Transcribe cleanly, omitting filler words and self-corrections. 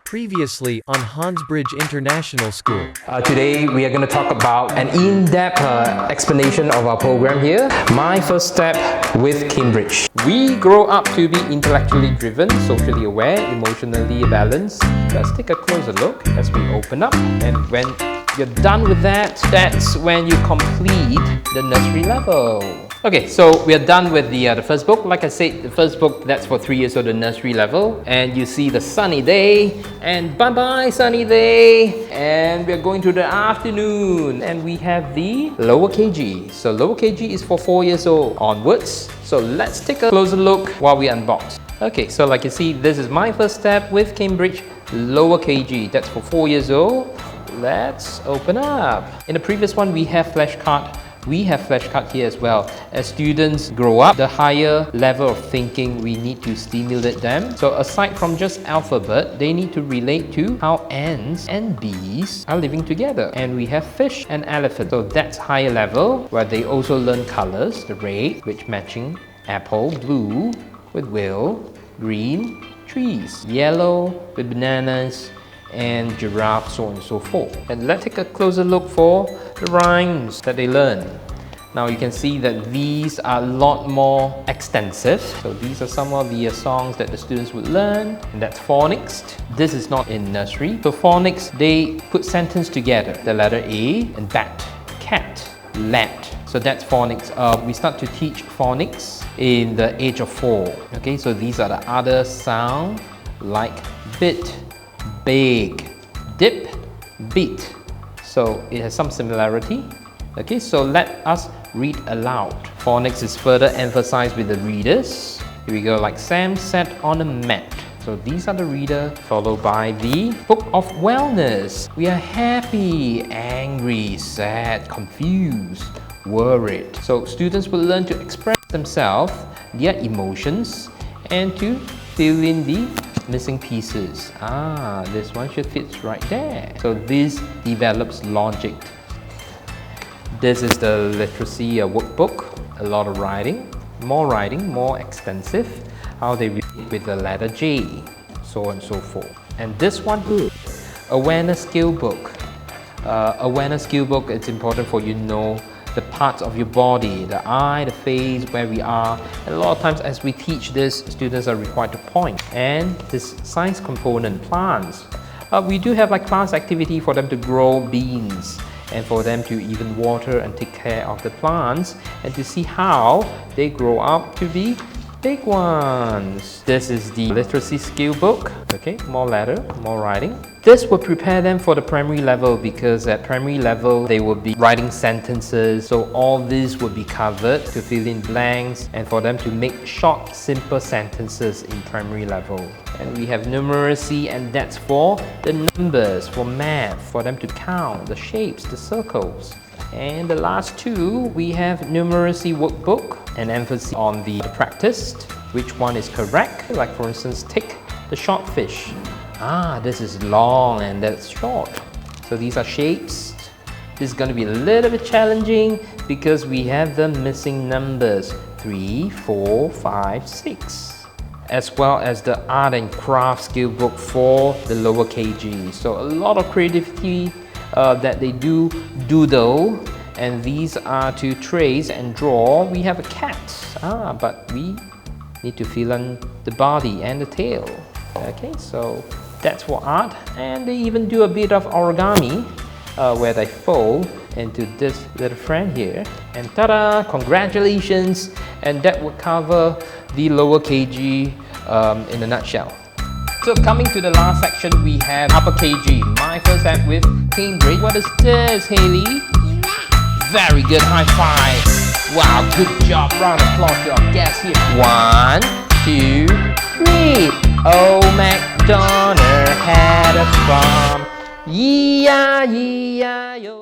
Previously on Honsbridge International School. Today we are going to talk about an in-depth explanation of our program here. My first step with Cambridge. We grow up to be intellectually driven, socially aware, emotionally balanced. Let's take a closer look as we open up. And when you're done with that, that's when you complete the nursery level. Okay, so we are done with the first book. Like I said, the first book, that's for 3 years, so the nursery level. And you see the sunny day, and bye-bye sunny day. And we're going to the afternoon, and we have the lower KG. So lower KG is for 4 years old onwards. So let's take a closer look while we unbox. Okay, so like you see, this is my first step with Cambridge lower KG. That's for 4 years old. Let's open up. In the previous one, we have flashcard. We have flashcard here as well. As students grow up, the higher level of thinking, we need to stimulate them. So aside from just alphabet, they need to relate to how ants and bees are living together. And we have fish and elephant. So that's higher level, where they also learn colors, the red, which matching apple, blue with whale, green, trees, yellow with bananas, and giraffe, so on and so forth. And let's take a closer look for the rhymes that they learn. Now you can see that these are a lot more extensive. So these are some of the songs that the students would learn, and that's phonics. This is not in nursery. So phonics, they put sentence together. The letter A and bat, cat, lad. So that's phonics. We start to teach phonics in the age of 4. Okay, so these are the other sounds like bit, big, dip, beat. So it has some similarity. Okay, so let us read aloud. Phonics is further emphasized with the readers. Here we go, like Sam sat on a mat. So these are the reader, followed by the book of wellness. We are happy, angry, sad, confused, worried. So students will learn to express themselves, their emotions, and to fill in the missing pieces. This one should fit right there. So this develops logic. This is the literacy workbook. A lot of writing, more extensive. How they read with the letter J, so on and so forth. And this one, awareness skill book. Awareness skill book, it's important for you to know the parts of your body, the eye, the face, where we are. And a lot of times as we teach this, students are required to point. And this science component, plants. We do have like class activity for them to grow beans, and for them to even water and take care of the plants, and to see how they grow up to be big ones. This is the literacy skill book. Okay, more letter, more writing. This will prepare them for the primary level, because at primary level they will be writing sentences. So all this will be covered to fill in blanks and for them to make short, simple sentences in primary level. And we have numeracy, and that's for the numbers, for math, for them to count the shapes, the circles. And the last two, we have numeracy workbook, an emphasis on the practice, which one is correct. Like for instance, take the short fish. This is long and that's short. So these are shapes. This is going to be a little bit challenging because we have the missing numbers 3, 4, 5, 6. As well as the art and craft skill book for the lower KG. So a lot of creativity that they do doodle, and these are to trace and draw. We have a cat, but we need to fill in the body and the tail. Okay, so that's for art. And they even do a bit of origami where they fold into this little friend here, and ta-da, congratulations. And that would cover the lower KG in a nutshell. So coming to the last section, we have upper KG. My first step with Cambridge. What is this, Haley? Very good, high five. Wow, good job. Round of applause to our guests here. 1, 2, 3. Old MacDonald had a farm. Yee-ya-yee-ya-yo.